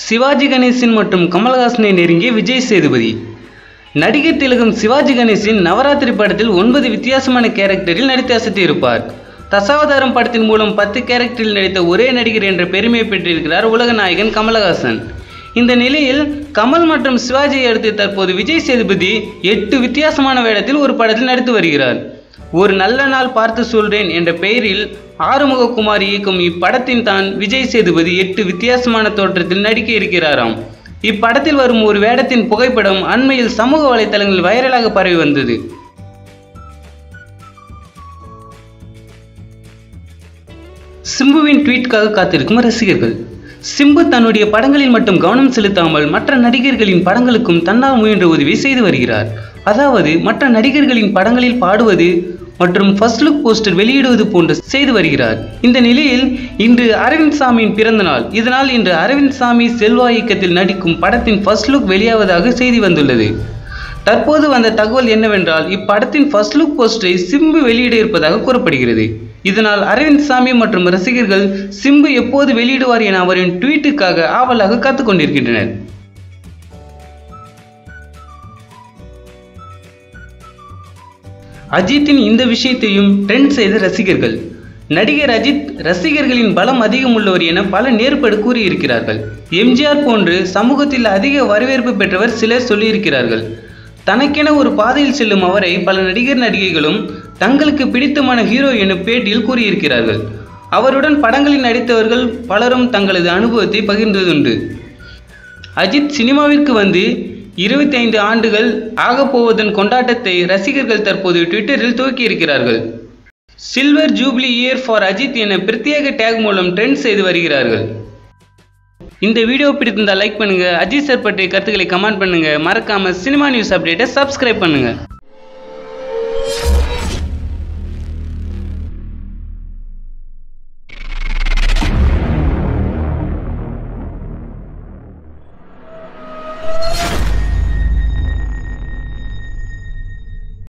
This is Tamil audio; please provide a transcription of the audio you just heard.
சிவாஜி கணேசன் மற்றும் கமல்ஹாசனை நெருங்கிய விஜய் சேதுபதி. நடிகர் திலகம் சிவாஜி கணேசன் நவராத்திரி படத்தில் 9 வித்தியாசமான கேரக்டரில் நடித்து அசத்தியிருப்பார். தசாவதாரம் படத்தின் மூலம் 10 கேரக்டரில் நடித்த ஒரே நடிகர் என்ற பெருமையை பெற்றிருக்கிறார் உலக நாயகன் கமல்ஹாசன். இந்த நிலையில் கமல் மற்றும் சிவாஜியை அடுத்து தற்போது விஜய் சேதுபதி 8 வித்தியாசமான வேடத்தில் ஒரு படத்தில் நடித்து வருகிறார். ஒரு நல்ல நாள் பார்த்து சொல்றேன் என்ற பெயரில் ஆறுமுககுமார் இயக்கும் இப்படத்தின் தான் விஜய் சேதுபதி 8 வித்தியாசமான தோற்றத்தில் நடிக்க இருக்கிறாராம். இப்படத்தில் வரும் ஒரு வேடத்தின் புகைப்படம் அண்மையில் சமூக வலைதளங்களில் வைரலாக பரவி வந்தது. சிம்புவின் ட்வீட்காக காத்திருக்கும் ரசிகர்கள். சிம்பு தன்னுடைய படங்களில் மட்டும் கவனம் செலுத்தாமல் மற்ற நடிகர்களின் படங்களுக்கும் தன்னால் முயன்ற உதவி செய்து வருகிறார். அதாவது மற்ற நடிகர்களின் படங்களில் பாடுவது மற்றும் ஃபர்ஸ்ட் லுக் போஸ்டர் வெளியிடுவது போன்று செய்து வருகிறார். இந்த நிலையில் இன்று அரவிந்த் சாமியின் பிறந்த நாள். இதனால் இன்று அரவிந்த் சாமி செல்வா இயக்கத்தில் நடிக்கும் படத்தின் ஃபர்ஸ்ட் லுக் வெளியாவதாக செய்தி வந்துள்ளது. தற்போது வந்த தகவல் என்னவென்றால் இப்படத்தின் ஃபர்ஸ்ட் லுக் போஸ்டரை சிம்பு வெளியிட இருப்பதாக கூறப்படுகிறது. இதனால் அரவிந்த் சாமி மற்றும் ரசிகர்கள் சிம்பு எப்போது வெளியிடுவார் என அவரின் ட்வீட்டுக்காக ஆவலாக காத்துக் கொண்டிருக்கின்றனர். அஜித்தின் இந்த விஷயத்தையும் ட்ரெண்ட் செய்த ரசிகர்கள். நடிகர் அஜித் ரசிகர்களின் பலம் அதிகம் உள்ளவர் என பல நேர்படு கூறியிருக்கிறார்கள். எம்ஜிஆர் போன்று சமூகத்தில் அதிக வரவேற்பு பெற்றவர் சிலர் சொல்லியிருக்கிறார்கள். தனக்கென ஒரு பாதையில் செல்லும் அவரை பல நடிகர் நடிகைகளும் தங்களுக்கு பிடித்தமான ஹீரோ என பேட்டியில் கூறியிருக்கிறார்கள். அவருடன் படங்களில் நடித்தவர்கள் பலரும் தங்களது அனுபவத்தை பகிர்ந்ததுண்டு. அஜித் சினிமாவிற்கு வந்து 25 ஆண்டுகள் ஆகப்போவதன் கொண்டாட்டத்தை ரசிகர்கள் தற்போது ட்விட்டரில் துவக்கியிருக்கிறார்கள். Silver jubilee year for Ajith என பிரத்யேக டேக் மூலம் ட்ரெண்ட் செய்து வருகிறார்கள். இந்த வீடியோ பிடித்திருந்தால் லைக் பண்ணுங்க. அஜித் சார் பற்றிய கருத்துக்களை கமெண்ட் பண்ணுங்க. மறக்காம சினிமா நியூஸ் அப்டேட்டை சப்ஸ்கிரைப் பண்ணுங்க.